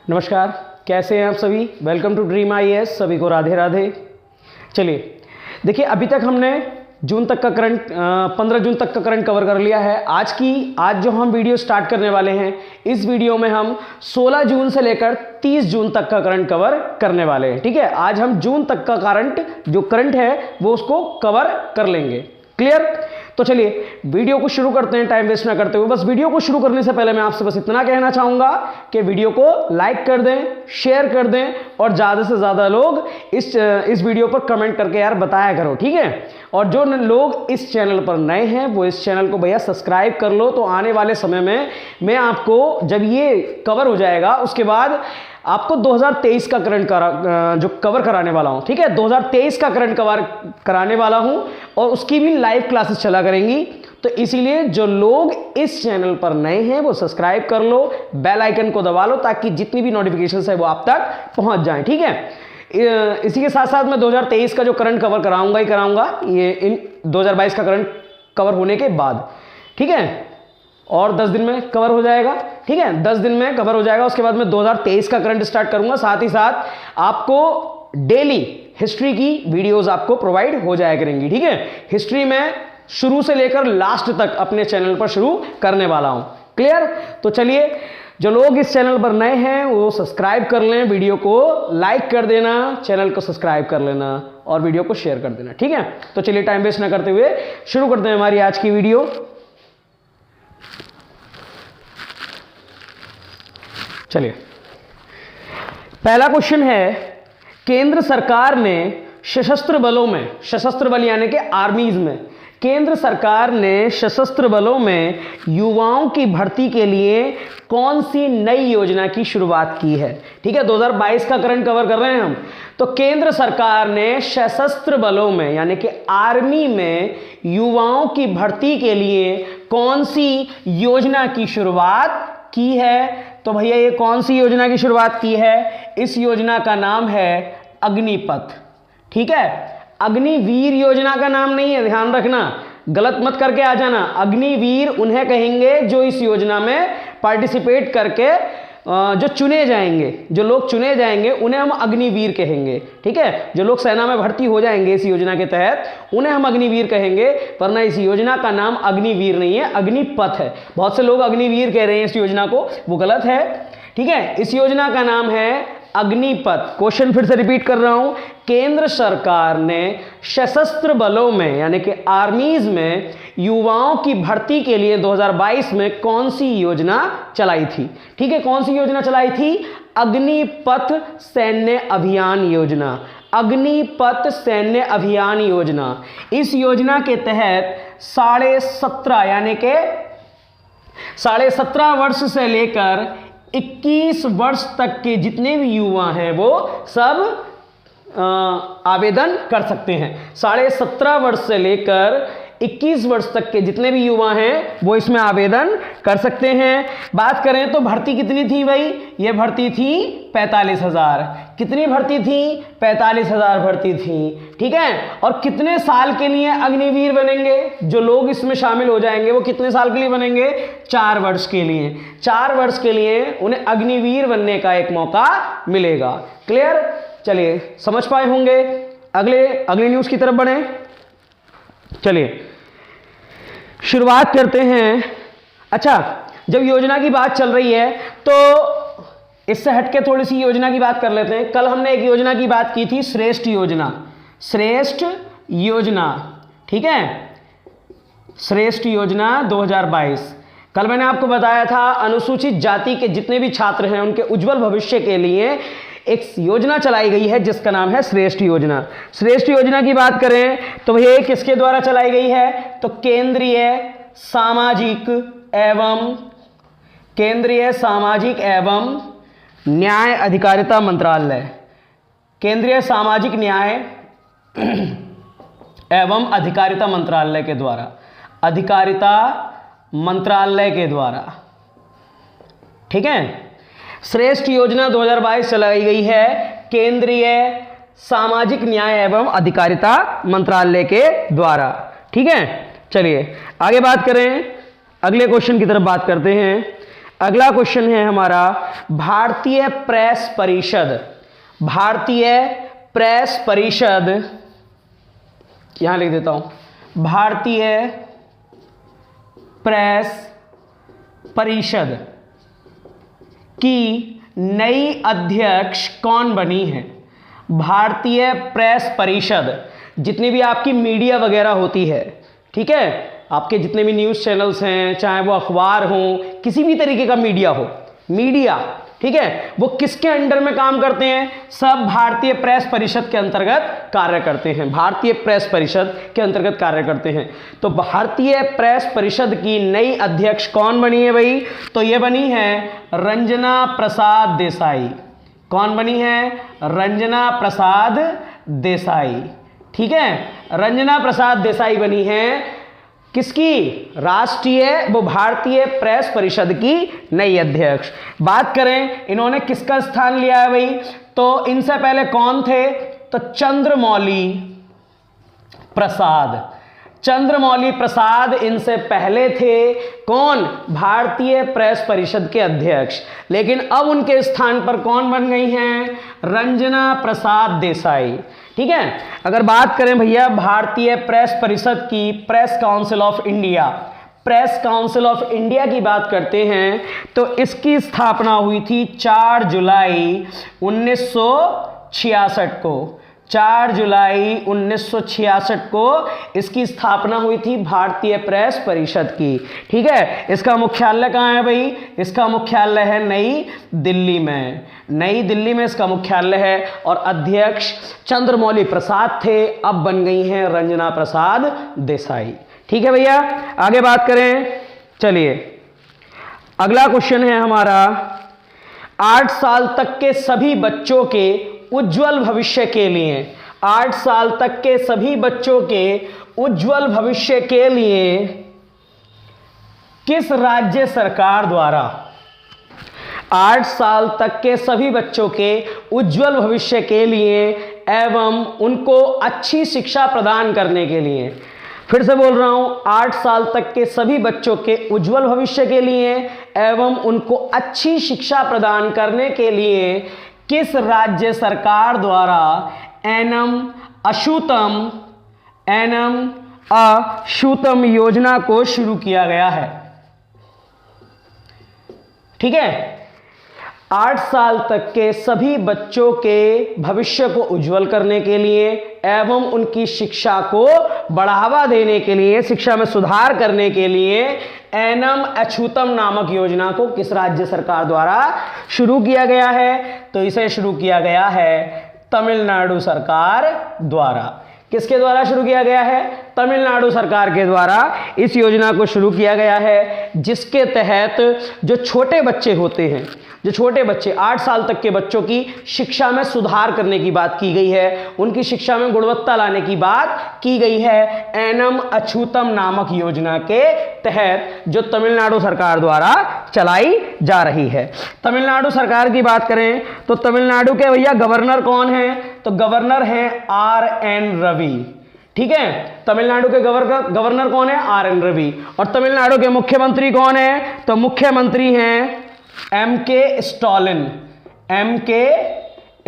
नमस्कार, कैसे हैं आप सभी। Welcome to dream IAS. सभी को राधे राधे। चलिए देखिए, अभी तक हमने जून तक का करंट 15 जून तक का करंट कवर कर लिया है। आज जो हम वीडियो स्टार्ट करने वाले हैं, इस वीडियो में हम 16 जून से लेकर 30 जून तक का करंट कवर करने वाले हैं। ठीक है, आज हम जून तक का करंट है वो उसको कवर कर लेंगे। क्लियर। तो चलिए वीडियो को शुरू करते हैं, टाइम वेस्ट ना करते हुए। बस वीडियो को शुरू करने से पहले मैं आपसे बस इतना कहना चाहूंगा कि वीडियो को लाइक कर दें, शेयर कर दें और ज़्यादा से ज़्यादा लोग इस वीडियो पर कमेंट करके यार बताया करो। ठीक है, और जो लोग इस चैनल पर नए हैं वो इस चैनल को भैया सब्सक्राइब कर लो। तो आने वाले समय में मैं आपको जब ये कवर हो जाएगा उसके बाद आपको 2023 का करंट जो कवर कराने वाला हूं। ठीक है, 2023 का करंट कवर कराने वाला हूं और उसकी भी लाइव क्लासेस चला करेंगी। तो इसीलिए जो लोग इस चैनल पर नए हैं वो सब्सक्राइब कर लो, बेल आइकन को दबा लो ताकि जितनी भी नोटिफिकेशंस है वो आप तक पहुंच जाएं। ठीक है, इसी के साथ साथ मैं 2023 का जो करंट कवर कराऊंगा ही कराऊंगा, ये इन 2022 का करंट कवर होने के बाद। ठीक है, और 10 दिन में कवर हो जाएगा। ठीक है, 10 दिन में कवर हो जाएगा। उसके बाद मैं 2023 का करंट स्टार्ट करूंगा। साथ ही साथ आपको डेली हिस्ट्री की वीडियोस आपको प्रोवाइड हो जाया करेंगी। ठीक है, हिस्ट्री में शुरू से लेकर लास्ट तक अपने चैनल पर शुरू करने वाला हूं। क्लियर। तो चलिए, जो लोग इस चैनल पर नए हैं वो सब्सक्राइब कर लें, वीडियो को लाइक कर देना, चैनल को सब्सक्राइब कर लेना और वीडियो को शेयर कर देना। ठीक है, तो चलिए टाइम वेस्ट ना करते हुए शुरू करते हैं हमारी आज की वीडियो। चलिए, पहला क्वेश्चन है, केंद्र सरकार ने सशस्त्र बलों में, सशस्त्र बल यानी कि आर्मीज में, केंद्र सरकार ने सशस्त्र बलों में युवाओं की भर्ती के लिए कौन सी नई योजना की शुरुआत की है। ठीक है, 2022 का करंट कवर कर रहे हैं हम। तो केंद्र सरकार ने सशस्त्र बलों में यानी कि आर्मी में युवाओं की भर्ती के लिए कौन सी योजना की शुरुआत की है। तो भैया ये कौन सी योजना की शुरुआत की है? इस योजना का नाम है अग्निपथ। ठीक है, अग्निवीर योजना का नाम नहीं है, ध्यान रखना, गलत मत करके आ जाना। अग्निवीर उन्हें कहेंगे जो इस योजना में पार्टिसिपेट करके जो चुने जाएंगे, जो लोग चुने जाएंगे उन्हें हम अग्निवीर कहेंगे। ठीक है, जो लोग सेना में भर्ती हो जाएंगे इस योजना के तहत उन्हें हम अग्निवीर कहेंगे, वरना इस योजना का नाम अग्निवीर नहीं है, अग्निपथ है। बहुत से लोग अग्निवीर कह रहे हैं इस योजना को, वो गलत है। ठीक है, इस योजना का नाम है अग्निपथ। क्वेश्चन फिर से रिपीट कर रहा हूं, केंद्र सरकार ने सशस्त्र बलों में यानी कि आर्मीज में युवाओं की भर्ती के लिए 2022 में कौन सी योजना चलाई थी। ठीक है, कौन सी योजना चलाई थी? अग्निपथ सैन्य अभियान योजना। अग्निपथ सैन्य अभियान योजना। इस योजना के तहत 17.5 यानी कि 17.5 वर्ष से लेकर 21 वर्ष तक के जितने भी युवा हैं वो सब आवेदन कर सकते हैं। 17.5 वर्ष से लेकर 21 वर्ष तक के जितने भी युवा हैं वो इसमें आवेदन कर सकते हैं। बात करें तो भर्ती कितनी थी भाई? ये भर्ती थी 45,000। कितनी भर्ती थी? 45,000 भर्ती थी। ठीक है, और कितने साल के लिए अग्निवीर बनेंगे? जो लोग इसमें शामिल हो जाएंगे वो कितने साल के लिए बनेंगे? 4 वर्ष के लिए। 4 वर्ष के लिए उन्हें अग्निवीर बनने का एक मौका मिलेगा। क्लियर। चलिए, समझ पाए होंगे। अगली न्यूज की तरफ बढ़ें। चलिए शुरुआत करते हैं। अच्छा, जब योजना की बात चल रही है तो इससे हटके थोड़ी सी योजना की बात कर लेते हैं। कल हमने एक योजना की बात की थी, श्रेष्ठ योजना। श्रेष्ठ योजना, ठीक है, श्रेष्ठ योजना 2022। कल मैंने आपको बताया था अनुसूचित जाति के जितने भी छात्र हैं उनके उज्जवल भविष्य के लिए एक योजना चलाई गई है जिसका नाम है श्रेष्ठ योजना। श्रेष्ठ योजना की बात करें तो भैया किसके द्वारा चलाई गई है? तो केंद्रीय सामाजिक एवं न्याय अधिकारिता मंत्रालय। केंद्रीय सामाजिक न्याय एवं अधिकारिता मंत्रालय के द्वारा, अधिकारिता मंत्रालय के द्वारा। ठीक है, श्रेष्ठ योजना 2022 चलाई गई है केंद्रीय सामाजिक न्याय एवं अधिकारिता मंत्रालय के द्वारा। ठीक है, चलिए आगे बात करें, अगले क्वेश्चन की तरफ बात करते हैं। अगला क्वेश्चन है हमारा भारतीय प्रेस परिषद। भारतीय प्रेस परिषद, यहां लिख देता हूं, भारतीय प्रेस परिषद की नई अध्यक्ष कौन बनी है? भारतीय प्रेस परिषद, जितनी भी आपकी मीडिया वगैरह होती है, ठीक है, आपके जितने भी न्यूज़ चैनल्स हैं, चाहे वो अखबार हो, किसी भी तरीके का मीडिया हो, मीडिया, ठीक है, वो किसके अंडर में काम करते हैं? सब भारतीय प्रेस परिषद के अंतर्गत कार्य करते हैं। भारतीय प्रेस परिषद के अंतर्गत कार्य करते हैं। तो भारतीय प्रेस परिषद की नई अध्यक्ष कौन बनी है भाई? तो ये बनी है रंजना प्रसाद देसाई। कौन बनी है? रंजना प्रसाद देसाई, ठीक है, रंजना प्रसाद देसाई बनी है किसकी? राष्ट्रीय वो भारतीय प्रेस परिषद की नई अध्यक्ष। बात करें इन्होंने किसका स्थान लिया है भाई, तो इनसे पहले कौन थे? तो चंद्रमौली प्रसाद। चंद्रमौली प्रसाद इनसे पहले थे कौन? भारतीय प्रेस परिषद के अध्यक्ष। लेकिन अब उनके स्थान पर कौन बन गई हैं? रंजना प्रसाद देसाई, ठीक है। अगर बात करें भैया भारतीय प्रेस परिषद की, press council of India, press council of India की बात करते हैं तो इसकी स्थापना हुई थी 4 जुलाई 1966 को। 4 जुलाई 1966 को इसकी स्थापना हुई थी भारतीय प्रेस परिषद की, ठीक है। इसका मुख्यालय कहाँ है भाई? इसका मुख्यालय है नई दिल्ली में। नई दिल्ली में इसका मुख्यालय है और अध्यक्ष चंद्रमौली प्रसाद थे, अब बन गई हैं रंजना प्रसाद देसाई, ठीक है भैया। आगे बात करें, चलिए अगला क्वेश्चन है हमारा 8 साल तक के सभी बच्चों के उज्जवल भविष्य के लिए, 8 साल तक के सभी बच्चों के उज्जवल भविष्य के लिए किस राज्य सरकार द्वारा, 8 साल तक के सभी बच्चों के उज्जवल भविष्य के लिए एवं उनको अच्छी शिक्षा प्रदान करने के लिए, फिर से बोल रहा हूं, 8 साल तक के सभी बच्चों के उज्जवल भविष्य के लिए एवं उनको अच्छी शिक्षा प्रदान करने के लिए किस राज्य सरकार द्वारा एनम अछूतम योजना को शुरू किया गया है? ठीक है, 8 साल तक के सभी बच्चों के भविष्य को उज्जवल करने के लिए एवं उनकी शिक्षा को बढ़ावा देने के लिए, शिक्षा में सुधार करने के लिए एनम अछूतम नामक योजना को किस राज्य सरकार द्वारा शुरू किया गया है? तो इसे शुरू किया गया है तमिलनाडु सरकार द्वारा। किसके द्वारा शुरू किया गया है? तमिलनाडु सरकार के द्वारा इस योजना को शुरू किया गया है, जिसके तहत जो छोटे बच्चे होते हैं, जो छोटे बच्चे 8 साल तक के बच्चों की शिक्षा में सुधार करने की बात की गई है, उनकी शिक्षा में गुणवत्ता लाने की बात की गई है एनम अछूतम नामक योजना के तहत, जो तमिलनाडु सरकार द्वारा चलाई जा रही है। तमिलनाडु सरकार की बात करें तो तमिलनाडु के भैया गवर्नर कौन है? तो गवर्नर हैं RN रवि। ठीक है, तमिलनाडु के गवर्नर कौन है? RN रवि। और तमिलनाडु के मुख्यमंत्री कौन है? तो मुख्यमंत्री हैं MK स्टालिन। MK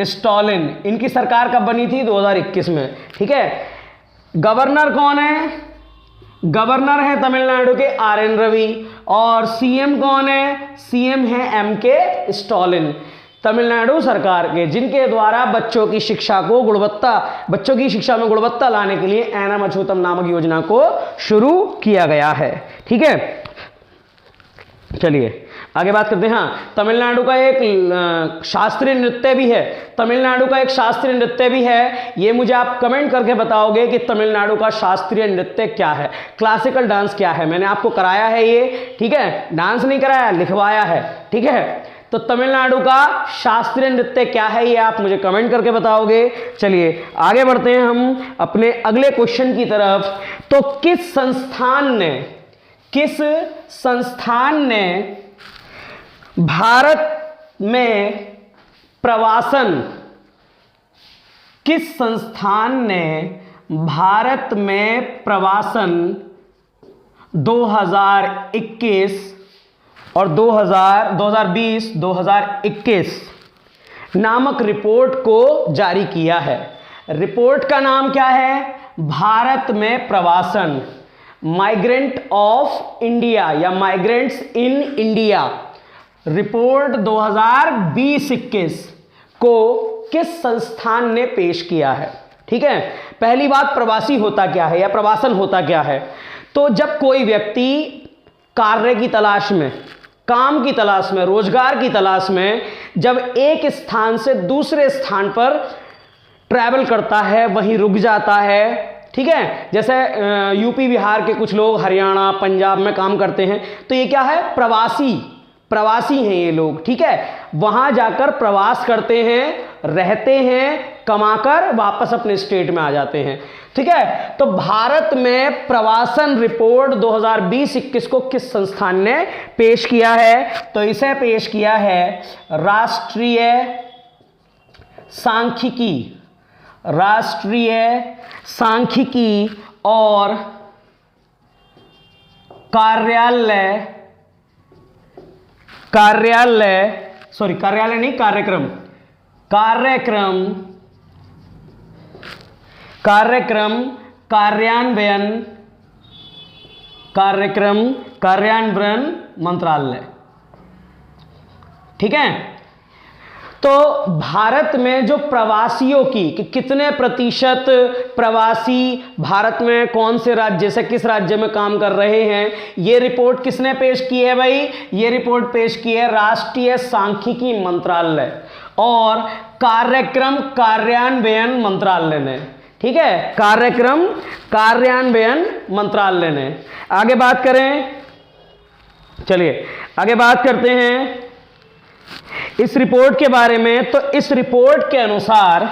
स्टालिन, इनकी सरकार कब बनी थी? 2021 में। ठीक है, गवर्नर कौन है? गवर्नर है तमिलनाडु के RN रवि। और CM कौन है? CM है MK स्टालिन, तमिलनाडु सरकार के, जिनके द्वारा बच्चों की शिक्षा में गुणवत्ता लाने के लिए एनम अछूतम नामक योजना को शुरू किया गया है। ठीक है, चलिए आगे बात करते हैं। हाँ, तमिलनाडु का एक शास्त्रीय नृत्य भी है। तमिलनाडु का एक शास्त्रीय नृत्य भी है। ये मुझे आप कमेंट करके बताओगे कि तमिलनाडु का शास्त्रीय नृत्य क्या है, क्लासिकल डांस क्या है। मैंने आपको कराया है ये, ठीक है, डांस नहीं कराया, लिखवाया है। ठीक है, तो तमिलनाडु का शास्त्रीय नृत्य क्या है, ये आप मुझे कमेंट करके बताओगे। चलिए आगे बढ़ते हैं हम अपने अगले क्वेश्चन की तरफ। तो किस संस्थान ने भारत में प्रवासन 2021 और 2020-2021 नामक रिपोर्ट को जारी किया है। रिपोर्ट का नाम क्या है? भारत में प्रवासन, माइग्रेंट ऑफ इंडिया या माइग्रेंट्स इन इंडिया। रिपोर्ट 2020-21 को किस संस्थान ने पेश किया है? ठीक है, पहली बात, प्रवासी होता क्या है या प्रवासन होता क्या है? तो जब कोई व्यक्ति कार्य की तलाश में, काम की तलाश में, रोजगार की तलाश में जब एक स्थान से दूसरे स्थान पर ट्रैवल करता है, वहीं रुक जाता है, ठीक है, जैसे यूपी बिहार के कुछ लोग हरियाणा पंजाब में काम करते हैं, तो ये क्या है? प्रवासी हैं ये लोग, ठीक है, वहां जाकर प्रवास करते हैं, रहते हैं, कमाकर वापस अपने स्टेट में आ जाते हैं, ठीक है। तो भारत में प्रवासन रिपोर्ट 2020-21 को किस संस्थान ने पेश किया है? तो इसे पेश किया है राष्ट्रीय सांख्यिकी और कार्यान्वयन मंत्रालय, ठीक है। तो भारत में जो प्रवासियों की कि कितने प्रतिशत प्रवासी भारत में कौन से राज्य से किस राज्य में काम कर रहे हैं, ये रिपोर्ट किसने पेश की है भाई? ये रिपोर्ट पेश की है राष्ट्रीय सांख्यिकी मंत्रालय और कार्यक्रम कार्यान्वयन मंत्रालय ने, ठीक है, कार्यक्रम कार्यान्वयन मंत्रालय ने। आगे बात करें, चलिए आगे बात करते हैं इस रिपोर्ट के बारे में। तो इस रिपोर्ट के अनुसार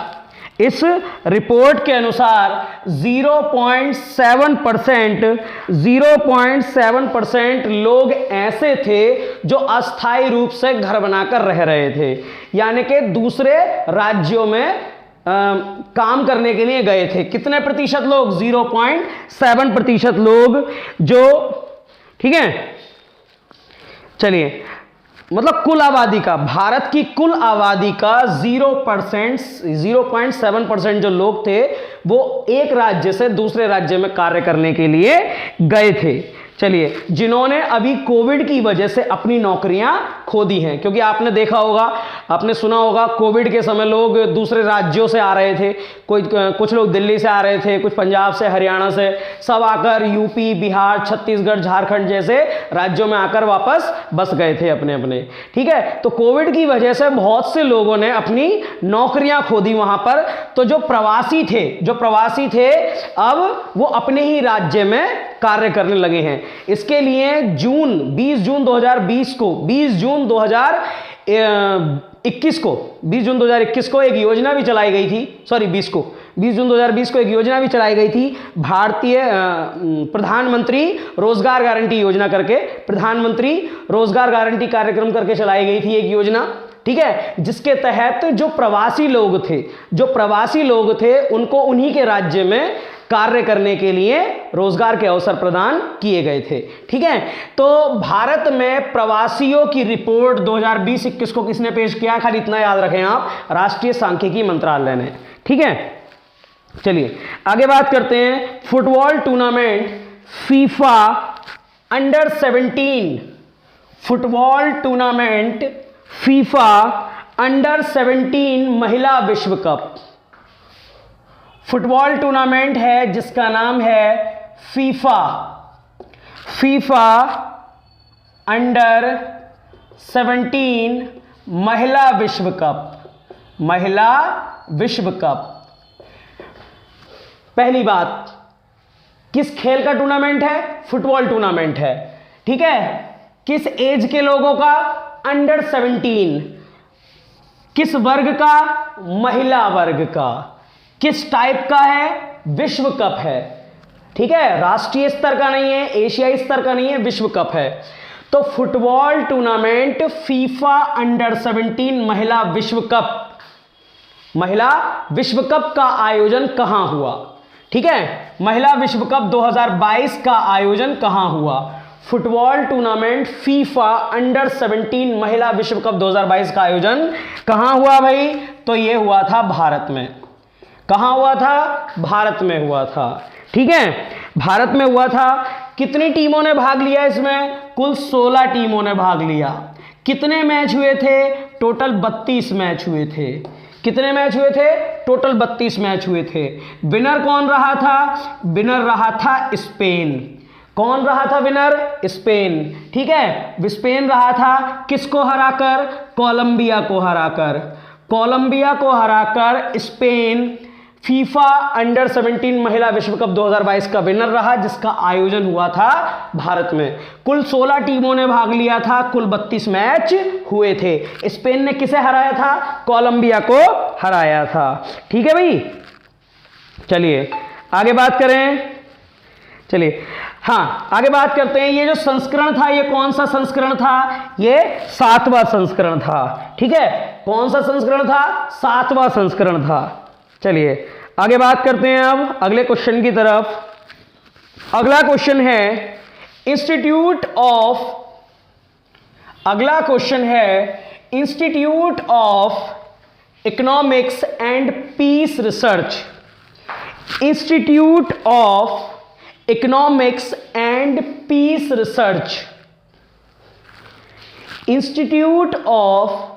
0.7% लोग ऐसे थे जो अस्थायी रूप से घर बनाकर रह रहे थे, यानी कि दूसरे राज्यों में काम करने के लिए गए थे। कितने प्रतिशत लोग? 0.7% लोग, जो, ठीक है, चलिए, मतलब कुल आबादी का, भारत की कुल आबादी का 0.7% जो लोग थे वो एक राज्य से दूसरे राज्य में कार्य करने के लिए गए थे। चलिए, जिन्होंने अभी कोविड की वजह से अपनी नौकरियां खो दी हैं, क्योंकि आपने देखा होगा, आपने सुना होगा, कोविड के समय लोग दूसरे राज्यों से आ रहे थे, कुछ लोग दिल्ली से आ रहे थे, कुछ पंजाब से, हरियाणा से, सब आकर यूपी बिहार छत्तीसगढ़ झारखंड जैसे राज्यों में आकर वापस बस गए थे अपने अपने, ठीक है। तो कोविड की वजह से बहुत से लोगों ने अपनी नौकरियां खो दी वहां पर। तो जो प्रवासी थे अब वो अपने ही राज्य में कार्य करने लगे हैं। इसके लिए 20 जून 2021 को एक योजना भी चलाई गई थी, 20 जून 2020 को एक योजना भी चलाई गई थी, भारतीय प्रधानमंत्री रोजगार गारंटी योजना करके, प्रधानमंत्री रोजगार गारंटी कार्यक्रम करके चलाई गई थी एक योजना, ठीक है, जिसके तहत जो प्रवासी लोग थे उनको उन्हीं के राज्य में कार्य करने के लिए रोजगार के अवसर प्रदान किए गए थे, ठीक है। तो भारत में प्रवासियों की रिपोर्ट 2020-21 को किसने पेश किया? खाली इतना याद रखें आप, राष्ट्रीय सांख्यिकी मंत्रालय ने, ठीक है। चलिए आगे बात करते हैं फुटबॉल टूर्नामेंट फीफा अंडर 17 महिला विश्व कप। फुटबॉल टूर्नामेंट है जिसका नाम है फीफा अंडर 17 महिला विश्व कप। पहली बात, किस खेल का टूर्नामेंट है? फुटबॉल टूर्नामेंट है, ठीक है। किस एज के लोगों का? अंडर 17। किस वर्ग का? महिला वर्ग का। किस टाइप का है? विश्व कप है, ठीक है, राष्ट्रीय स्तर का नहीं है, एशियाई स्तर का नहीं है, विश्व कप है। तो फुटबॉल टूर्नामेंट फीफा अंडर 17 महिला विश्व कप का आयोजन कहां हुआ? ठीक है, महिला विश्व कप 2022 का आयोजन कहां हुआ? फुटबॉल टूर्नामेंट फीफा अंडर 17 महिला विश्व कप 2022 का आयोजन कहां हुआ भाई? तो ये हुआ था भारत में। कहां हुआ था? भारत में हुआ था। ठीक है, भारत में हुआ था। कितनी टीमों ने भाग लिया इसमें? कुल 16 टीमों ने भाग लिया। कितने मैच हुए थे? टोटल 32 मैच हुए थे। कितने मैच हुए थे? टोटल 32 मैच हुए थे। विनर कौन रहा था? विनर रहा था स्पेन। कौन रहा था विनर? स्पेन। ठीक है, स्पेन रहा था किसको हराकर? कोलंबिया को हराकर। कोलंबिया को हराकर स्पेन फीफा अंडर 17 महिला विश्व कप 2022 का विनर रहा, जिसका आयोजन हुआ था भारत में। कुल 16 टीमों ने भाग लिया था, कुल 32 मैच हुए थे। स्पेन ने किसे हराया था? कोलंबिया को हराया था। ठीक है भाई, चलिए आगे बात करें। चलिए हाँ, आगे बात करते हैं। ये जो संस्करण था, ये कौन सा संस्करण था? ये 7वां संस्करण था। ठीक है, कौन सा संस्करण था? 7वां संस्करण था। चलिए आगे बात करते हैं अब अगले क्वेश्चन की तरफ। अगला क्वेश्चन है अगला क्वेश्चन है institute of economics and peace research. Institute of economics and peace research. Institute of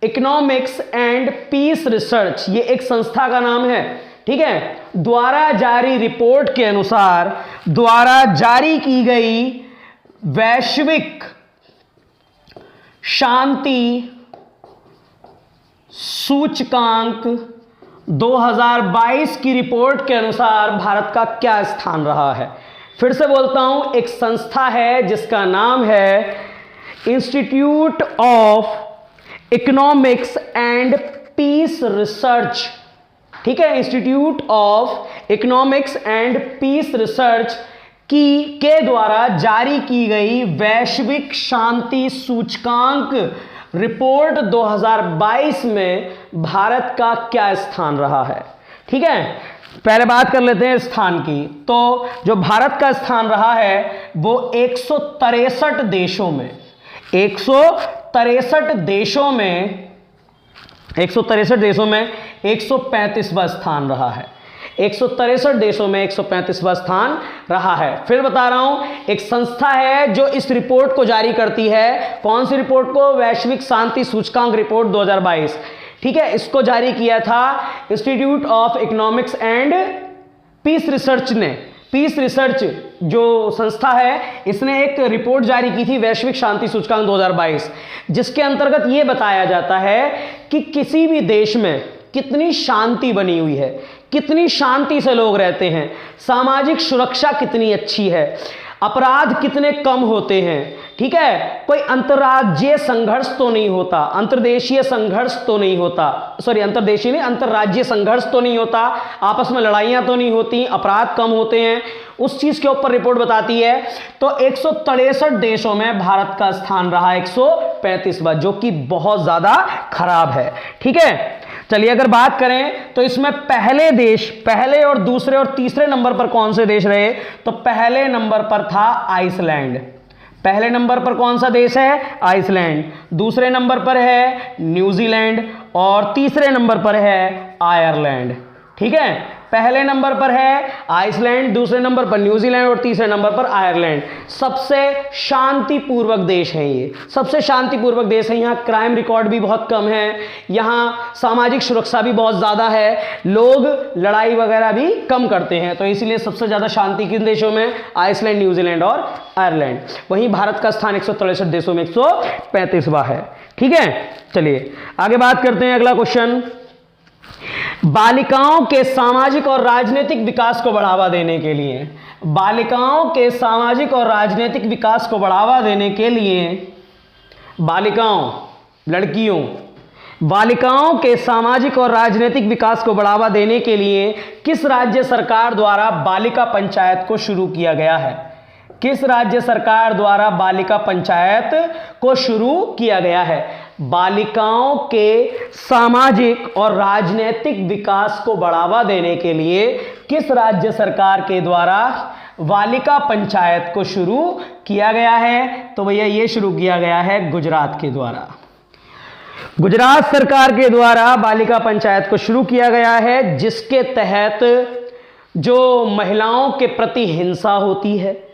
economics and peace research, ये एक संस्था का नाम है। ठीक है, द्वारा जारी रिपोर्ट के अनुसार, द्वारा जारी की गई वैश्विक शांति सूचकांक 2022 की रिपोर्ट के अनुसार भारत का क्या स्थान रहा है? फिर से बोलता हूं, एक संस्था है जिसका नाम है institute of economics and peace research. ठीक है, institute of economics and peace research के द्वारा जारी की गई वैश्विक शांति सूचकांक रिपोर्ट 2022 में भारत का क्या स्थान रहा है? ठीक है, पहले बात कर लेते हैं स्थान की। तो जो भारत का स्थान रहा है वो 163 देशों में 163 देशों में 135वां स्थान रहा है। 163 देशों में 135वां स्थान रहा है। फिर बता रहा हूं, एक संस्था है जो इस रिपोर्ट को जारी करती है। कौन सी रिपोर्ट को? वैश्विक शांति सूचकांक रिपोर्ट 2022। ठीक है, इसको जारी किया था institute of economics and peace research ने। पीस रिसर्च जो संस्था है, इसने एक रिपोर्ट जारी की थी वैश्विक शांति सूचकांक 2022, जिसके अंतर्गत यह बताया जाता है कि किसी भी देश में कितनी शांति बनी हुई है, कितनी शांति से लोग रहते हैं, सामाजिक सुरक्षा कितनी अच्छी है, अपराध कितने कम होते हैं। ठीक है, कोई अंतर्राज्यीय संघर्ष तो नहीं होता, अंतर्देशीय संघर्ष तो नहीं होता, सॉरी अंतर्देशीय नहीं, अंतर्राज्यीय संघर्ष तो नहीं होता, आपस में लड़ाइयां तो नहीं होती, अपराध कम होते हैं, उस चीज के ऊपर रिपोर्ट बताती है। तो 163 देशों में भारत का स्थान रहा 135वां, जो कि बहुत ज्यादा खराब है। ठीक है, चलिए अगर बात करें तो इसमें पहले और दूसरे और तीसरे नंबर पर कौन से देश रहे? तो पहले नंबर पर था आइसलैंड। पहले नंबर पर कौन सा देश है? आइसलैंड। दूसरे नंबर पर है न्यूजीलैंड और तीसरे नंबर पर है आयरलैंड। ठीक है, पहले नंबर पर है आइसलैंड, दूसरे नंबर पर न्यूजीलैंड और तीसरे नंबर पर आयरलैंड। सबसे शांतिपूर्वक देश है ये, सबसे शांतिपूर्वक देश है। यहाँ क्राइम रिकॉर्ड भी बहुत कम है, यहाँ सामाजिक सुरक्षा भी बहुत ज़्यादा है, लोग लड़ाई वगैरह भी कम करते हैं। तो इसलिए सबसे ज़्यादा शांति किन देशों में? आइसलैंड, न्यूजीलैंड और आयरलैंड। वहीं भारत का स्थान 163 देशों में 135वां है। ठीक है, चलिए आगे बात करते हैं। अगला क्वेश्चन, बालिकाओं के सामाजिक और राजनीतिक विकास को बढ़ावा देने के लिए, बालिकाओं के सामाजिक और राजनीतिक विकास को बढ़ावा देने के लिए बालिकाओं के सामाजिक और राजनीतिक विकास को बढ़ावा देने के लिए किस राज्य सरकार द्वारा बालिका पंचायत को शुरू किया गया है? किस राज्य सरकार द्वारा बालिका पंचायत को शुरू किया गया है? बालिकाओं के सामाजिक और राजनीतिक विकास को बढ़ावा देने के लिए किस राज्य सरकार के द्वारा बालिका पंचायत को शुरू किया गया है? तो भैया ये शुरू किया गया है गुजरात के द्वारा। गुजरात सरकार के द्वारा बालिका पंचायत को शुरू किया गया है, जिसके तहत जो महिलाओं के प्रति हिंसा होती है,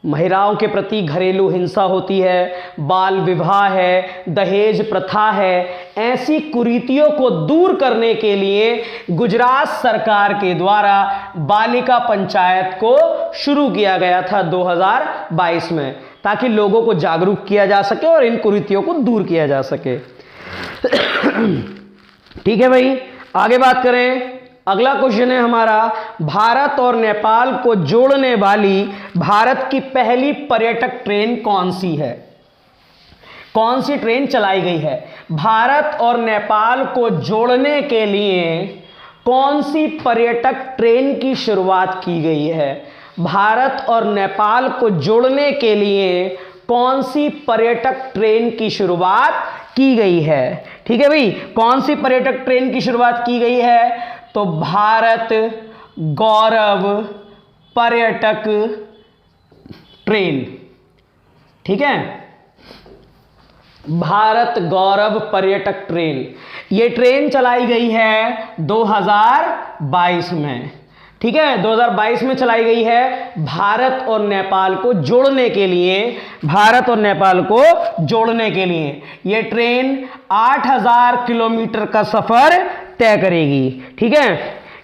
महिलाओं के प्रति घरेलू हिंसा होती है, बाल विवाह है, दहेज प्रथा है, ऐसी कुरीतियों को दूर करने के लिए गुजरात सरकार के द्वारा बालिका पंचायत को शुरू किया गया था 2022 में, ताकि लोगों को जागरूक किया जा सके और इन कुरीतियों को दूर किया जा सके। ठीक है भाई, आगे बात करें। अगला क्वेश्चन है हमारा, भारत और नेपाल को जोड़ने वाली भारत की पहली पर्यटक ट्रेन कौन सी है? कौन सी ट्रेन चलाई गई है? भारत और नेपाल को जोड़ने के लिए कौन सी पर्यटक ट्रेन की शुरुआत की गई है? भारत और नेपाल को जोड़ने के लिए कौन सी पर्यटक ट्रेन की शुरुआत की गई है? ठीक है भाई, कौन सी पर्यटक ट्रेन की शुरुआत की गई है? तो भारत गौरव पर्यटक ट्रेन। ठीक है, भारत गौरव पर्यटक ट्रेन, ये ट्रेन चलाई गई है 2022 में। ठीक है, 2022 में चलाई गई है भारत और नेपाल को जोड़ने के लिए। भारत और नेपाल को जोड़ने के लिए ये ट्रेन 8000 किलोमीटर का सफर तय करेगी। ठीक है,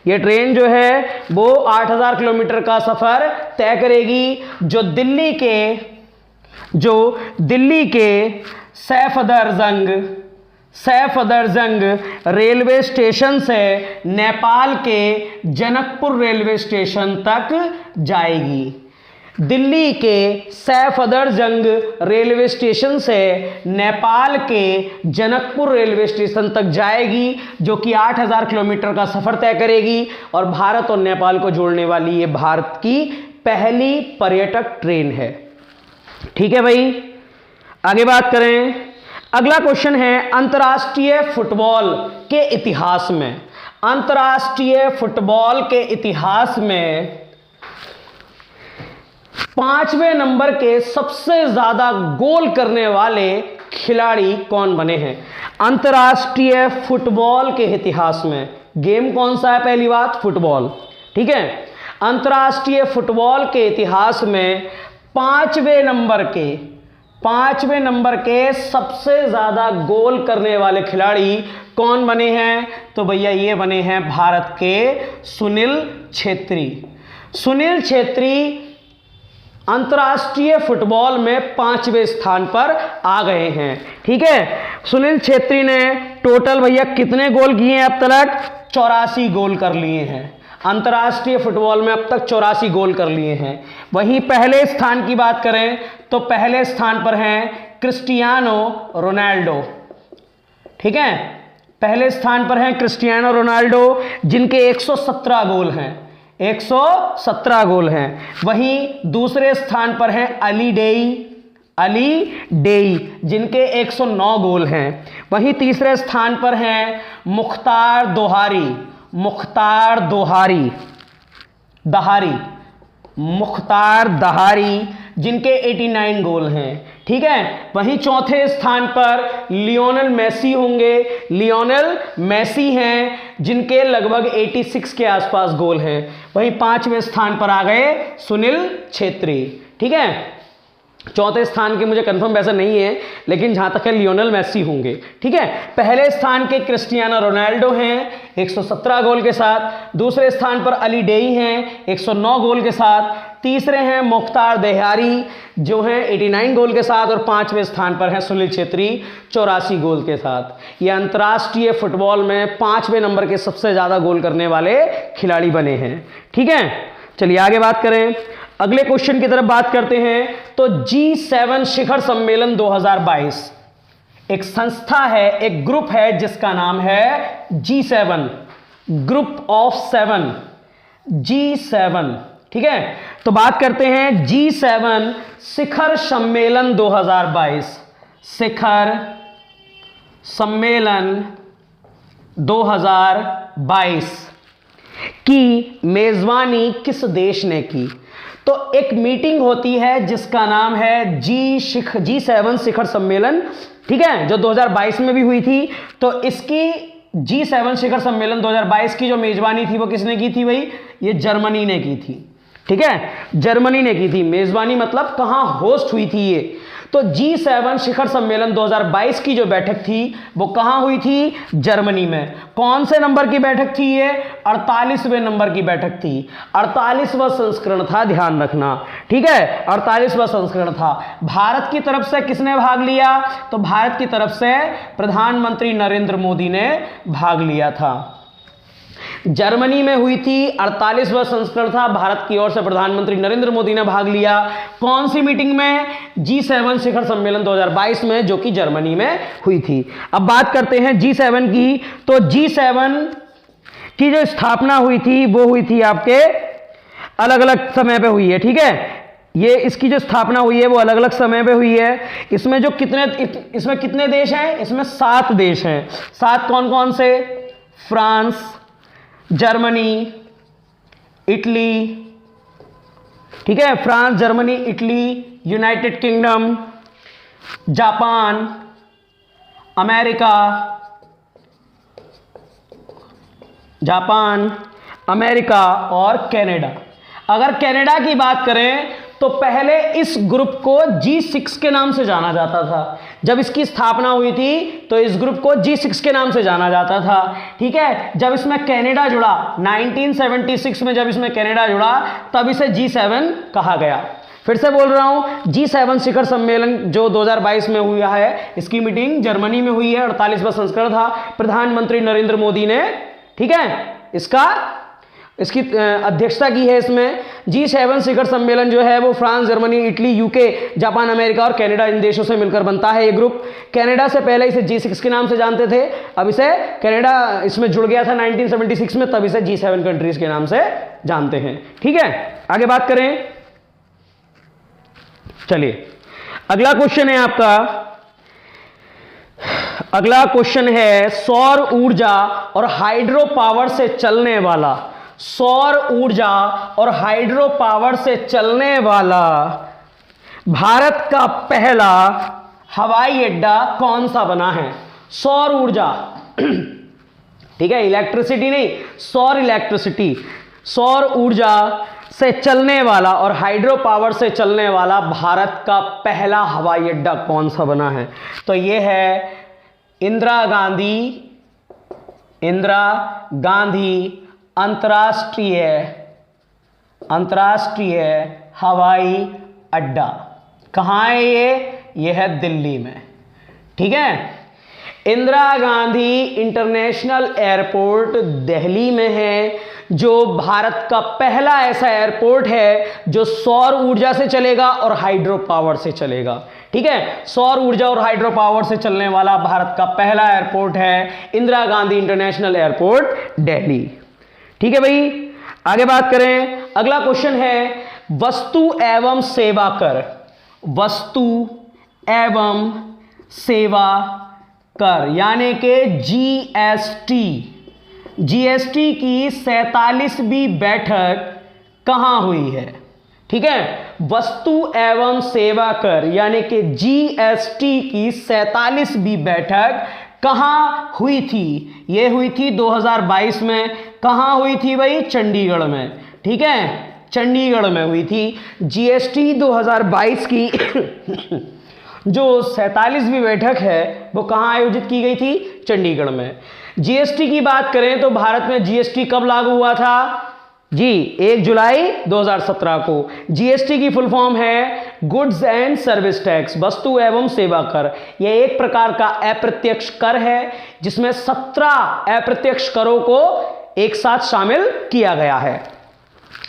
ये ट्रेन जो है वो 8000 किलोमीटर का सफर तय करेगी, जो दिल्ली के सैफदरजंग रेलवे स्टेशन से नेपाल के जनकपुर रेलवे स्टेशन तक जाएगी। दिल्ली के सैफदरजंग रेलवे स्टेशन से नेपाल के जनकपुर रेलवे स्टेशन तक जाएगी, जो कि 8000 किलोमीटर का सफर तय करेगी और भारत और नेपाल को जोड़ने वाली ये भारत की पहली पर्यटक ट्रेन है। ठीक है भाई, आगे बात करें। अगला क्वेश्चन है, अंतर्राष्ट्रीय फुटबॉल के इतिहास में, अंतर्राष्ट्रीय फुटबॉल के इतिहास में 5वें नंबर के सबसे ज्यादा गोल करने वाले खिलाड़ी कौन बने हैं? अंतर्राष्ट्रीय फुटबॉल के इतिहास में गेम कौन सा है? पहली बात फुटबॉल। ठीक है, अंतर्राष्ट्रीय फुटबॉल के इतिहास में 5वें नंबर के सबसे ज्यादा गोल करने वाले खिलाड़ी कौन बने हैं? तो भैया ये बने हैं भारत के सुनील छेत्री। सुनील छेत्री अंतर्राष्ट्रीय फुटबॉल में 5वें स्थान पर आ गए हैं। ठीक है, सुनील छेत्री ने टोटल भैया कितने गोल किए हैं अब तक? 84 गोल कर लिए हैं। अंतर्राष्ट्रीय फुटबॉल में अब तक 84 गोल कर लिए हैं। वहीं पहले स्थान की बात करें तो पहले स्थान पर हैं क्रिस्टियानो रोनाल्डो। ठीक है, पहले स्थान पर हैं क्रिस्टियानो रोनाल्डो, जिनके 117 गोल हैं, 117 गोल हैं। वहीं दूसरे स्थान पर हैं अली डेई, जिनके 109 गोल हैं। वहीं तीसरे स्थान पर हैं मुख्तार दहारी, जिनके 89 गोल हैं। ठीक है, वहीं चौथे स्थान पर लियोनेल मेसी होंगे। लियोनेल मेसी हैं, जिनके लगभग 86 के आसपास गोल हैं। वहीं 5वें स्थान पर आ गए सुनील छेत्री। ठीक है, चौथे स्थान के मुझे कंफर्म वैसा नहीं है, लेकिन जहां तक है लियोनेल मेसी होंगे। ठीक है, पहले स्थान के क्रिस्टियानो रोनाल्डो हैं 117 गोल के साथ, दूसरे स्थान पर अली डेई हैं 109 गोल के साथ, तीसरे हैं मुख्तार दहारी जो हैं 89 गोल के साथ, और 5वें स्थान पर हैं सुनील छेत्री 84 गोल के साथ। ये अंतर्राष्ट्रीय फुटबॉल में 5वें नंबर के सबसे ज्यादा गोल करने वाले खिलाड़ी बने हैं। ठीक है, चलिए आगे बात करें। अगले क्वेश्चन की तरफ बात करते हैं। तो G7 शिखर सम्मेलन 2022 एक संस्था है, एक ग्रुप है, जिसका नाम है G7, ग्रुप ऑफ 7, G7। ठीक है, तो बात करते हैं G7 शिखर सम्मेलन 2022। शिखर सम्मेलन 2022 की मेजबानी किस देश ने की? तो एक मीटिंग होती है जिसका नाम है G7 शिखर सम्मेलन, ठीक है, जो 2022 में भी हुई थी। तो इसकी G7 शिखर सम्मेलन 2022 की जो मेजबानी थी वो किसने की थी भाई? ये जर्मनी ने की थी, ठीक है, जर्मनी ने की थी। मेजबानी मतलब कहां होस्ट हुई थी ये? तो G7 शिखर सम्मेलन 2022 की जो बैठक थी वो कहां हुई थी? जर्मनी में। कौन से नंबर की बैठक थी ये? 48वें नंबर की बैठक थी। 48वां संस्करण था, ध्यान रखना, ठीक है, 48वां संस्करण था। भारत की तरफ से किसने भाग लिया? तो भारत की तरफ से प्रधानमंत्री नरेंद्र मोदी ने भाग लिया था। जर्मनी में हुई थी, 48वां संस्करण था, भारत की ओर से प्रधानमंत्री नरेंद्र मोदी ने भाग लिया। कौन सी मीटिंग में? G7 शिखर सम्मेलन 2022 में, जो कि जर्मनी में हुई थी। अब बात करते हैं G7 की। तो G7 की जो स्थापना हुई थी वो हुई थी आपके अलग अलग समय पे हुई है, ठीक है, ये इसकी जो स्थापना हुई है वो अलग अलग समय पे हुई है। इसमें जो इसमें कितने देश हैं? इसमें 7 देश हैं। 7 कौन कौन से? फ्रांस, जर्मनी, इटली, ठीक है, France, Germany, Italy, United kingdom, Japan, America, और कनाडा। अगर कनाडा की बात करें तो पहले इस ग्रुप को G6 के नाम से जाना जाता था। जब इसकी स्थापना हुई थी तो इस ग्रुप को G6 के नाम से जाना जाता था, ठीक है। जब इसमें कनाडा जुड़ा 1976 में, जब इसमें कनाडा जुड़ा तब इसे G7 कहा गया। फिर से बोल रहा हूं, G7 शिखर सम्मेलन जो 2022 में हुआ है, इसकी मीटिंग जर्मनी में हुई है, 48वां संस्करण था। प्रधानमंत्री नरेंद्र मोदी ने, ठीक है, इसकी अध्यक्षता की है। इसमें G7 शिखर सम्मेलन जो है वो France, Germany, Italy, UK, Japan, America और कनाडा, इन देशों से मिलकर बनता है ये ग्रुप। कनाडा से पहले इसे G6 के नाम से जानते थे, अब इसे कनाडा इसमें जुड़ गया था 1976 में, तब इसे G7 कंट्रीज के नाम से जानते हैं, ठीक है। आगे बात करें, चलिए अगला क्वेश्चन है आपका। अगला क्वेश्चन है सौर ऊर्जा और हाइड्रो पावर से चलने वाला, सौर ऊर्जा और हाइड्रो पावर से चलने वाला भारत का पहला हवाई अड्डा कौन सा बना है? सौर ऊर्जा, ठीक है, इलेक्ट्रिसिटी नहीं, सौर इलेक्ट्रिसिटी, सौर ऊर्जा से चलने वाला और हाइड्रो पावर से चलने वाला भारत का पहला हवाई अड्डा कौन सा बना है? तो यह है इंदिरा गांधी अंतर्राष्ट्रीय हवाई अड्डा। कहाँ है ये? यह है दिल्ली में, ठीक है। इंदिरा गांधी इंटरनेशनल एयरपोर्ट दिल्ली में है, जो भारत का पहला ऐसा एयरपोर्ट है जो सौर ऊर्जा से चलेगा और हाइड्रो पावर से चलेगा, ठीक है। सौर ऊर्जा और हाइड्रो पावर से चलने वाला भारत का पहला एयरपोर्ट है इंदिरा गांधी इंटरनेशनल एयरपोर्ट दिल्ली, ठीक है भाई। आगे बात करें, अगला क्वेश्चन है वस्तु एवं सेवा कर, वस्तु एवं सेवा कर यानी कि जीएसटी की 47वीं बैठक कहां हुई है? ठीक है, वस्तु एवं सेवा कर यानी कि जीएसटी की 47वीं बैठक कहां हुई थी? यह हुई थी 2022 में। कहां हुई थी भाई? चंडीगढ़ में, ठीक है, चंडीगढ़ में हुई थी। जीएसटी 2022 की जो 47वीं बैठक है वो कहां आयोजित की गई थी? चंडीगढ़ में। जीएसटी की बात करें तो भारत में जीएसटी कब लागू हुआ था जी? 1 जुलाई 2017 को। जीएसटी की फुल फॉर्म है गुड्स एंड सर्विस टैक्स, वस्तु एवं सेवा कर। यह एक प्रकार का अप्रत्यक्ष कर है जिसमें 17 अप्रत्यक्ष करों को एक साथ शामिल किया गया है।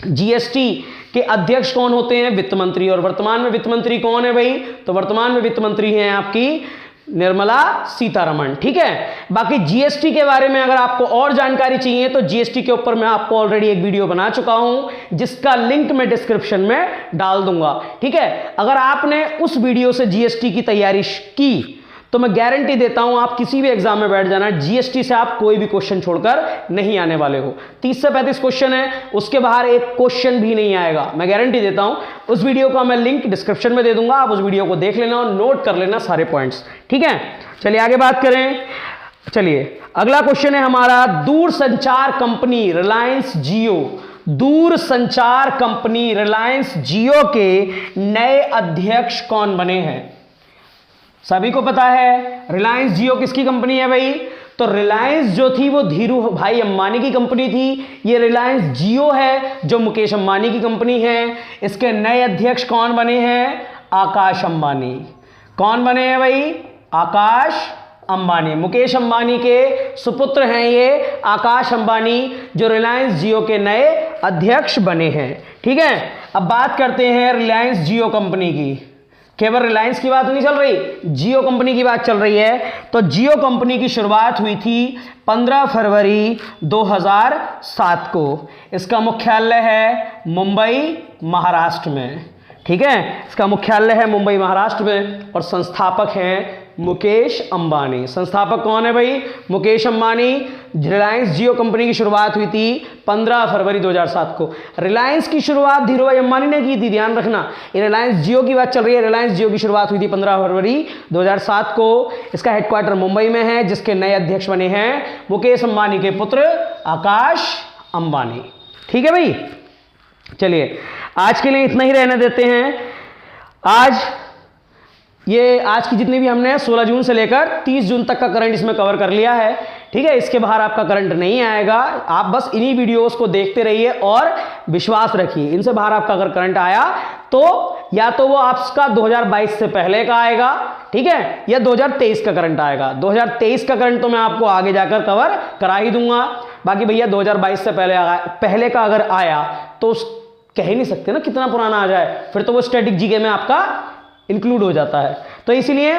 जीएसटी के अध्यक्ष कौन होते हैं? वित्त मंत्री। और वर्तमान में वित्त मंत्री कौन है भाई? तो वर्तमान में वित्त मंत्री हैं आपकी निर्मला सीतारमण, ठीक है। बाकी जीएसटी के बारे में अगर आपको और जानकारी चाहिए तो जीएसटी के ऊपर मैं आपको ऑलरेडी एक वीडियो बना चुका हूं जिसका लिंक मैं डिस्क्रिप्शन में डाल दूंगा, ठीक है। अगर आपने उस वीडियो से जीएसटी की तैयारी की तो मैं गारंटी देता हूं आप किसी भी एग्जाम में बैठ जाना, जीएसटी से आप कोई भी क्वेश्चन छोड़कर नहीं आने वाले हो। 30 से 35 क्वेश्चन है, उसके बाहर एक क्वेश्चन भी नहीं आएगा, मैं गारंटी देता हूं। उस वीडियो का मैं लिंक डिस्क्रिप्शन में दे दूंगा, आप उस वीडियो को देख लेना और नोट कर लेना सारे पॉइंट्स, ठीक है। चलिए आगे बात करें। चलिए अगला क्वेश्चन है हमारा, दूरसंचार कंपनी रिलायंस जियो, दूरसंचार कंपनी रिलायंस जियो के नए अध्यक्ष कौन बने हैं? सभी को पता है रिलायंस जियो किसकी कंपनी है भाई? तो रिलायंस जो थी वो धीरू भाई अंबानी की कंपनी थी। ये रिलायंस जियो है जो मुकेश अंबानी की कंपनी है। इसके नए अध्यक्ष कौन बने हैं? आकाश अंबानी। कौन बने हैं भाई? आकाश अंबानी। मुकेश अंबानी के सुपुत्र हैं ये आकाश अंबानी, जो रिलायंस जियो के नए अध्यक्ष बने हैं, ठीक है। अब बात करते हैं रिलायंस जियो कंपनी की। केवल रिलायंस की बात नहीं चल रही, जियो कंपनी की बात चल रही है। तो जियो कंपनी की शुरुआत हुई थी 15 फरवरी 2007 को। इसका मुख्यालय है मुंबई महाराष्ट्र में, ठीक है। इसका मुख्यालय है मुंबई महाराष्ट्र में और संस्थापक हैं मुकेश अंबानी। संस्थापक कौन है भाई? मुकेश अंबानी। रिलायंस जियो कंपनी की शुरुआत हुई थी 15 फरवरी 2007 को। रिलायंस की शुरुआत धीरूभाई अंबानी ने की थी, ध्यान रखना। ये रिलायंस जियो की बात चल रही है। रिलायंस जियो की शुरुआत हुई थी 15 फरवरी 2007 को। इसका हेडक्वार्टर मुंबई में है, जिसके नए अध्यक्ष बने हैं मुकेश अंबानी के पुत्र आकाश अंबानी, ठीक है भाई। चलिए आज के लिए इतना ही रहने देते हैं। आज की जितनी भी हमने 16 जून से लेकर 30 जून तक का करंट इसमें कवर कर लिया है, ठीक है। इसके बाहर आपका करंट नहीं आएगा, आप बस इन्हीं वीडियोस को देखते रहिए और विश्वास रखिए। इनसे बाहर आपका अगर करंट आया तो या तो वो आपका 2022 से पहले का आएगा, ठीक है, या 2023 का करंट आएगा। 2023 का करंट तो मैं आपको आगे जाकर कवर करा ही दूंगा। बाकी भैया 2022 से पहले का अगर आया तो कह ही नहीं सकते ना कितना पुराना आ जाए, फिर तो वो स्टैटिक जीके में आपका इंक्लूड हो जाता है। तो इसलिए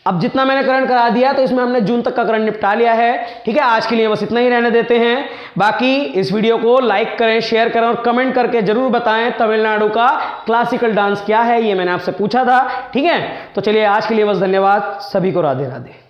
अब जितना मैंने करंट करा दिया तो इसमें हमने जून तक का करंट निपटा लिया है, ठीक है। आज के लिए बस इतना ही रहने देते हैं। बाकी इस वीडियो को लाइक करें, शेयर करें और कमेंट करके जरूर बताएं तमिलनाडु का क्लासिकल डांस क्या है, ये मैंने आपसे पूछा था, ठीक है। तो चलिए आज के लिए बस धन्यवाद, सभी को राधे राधे।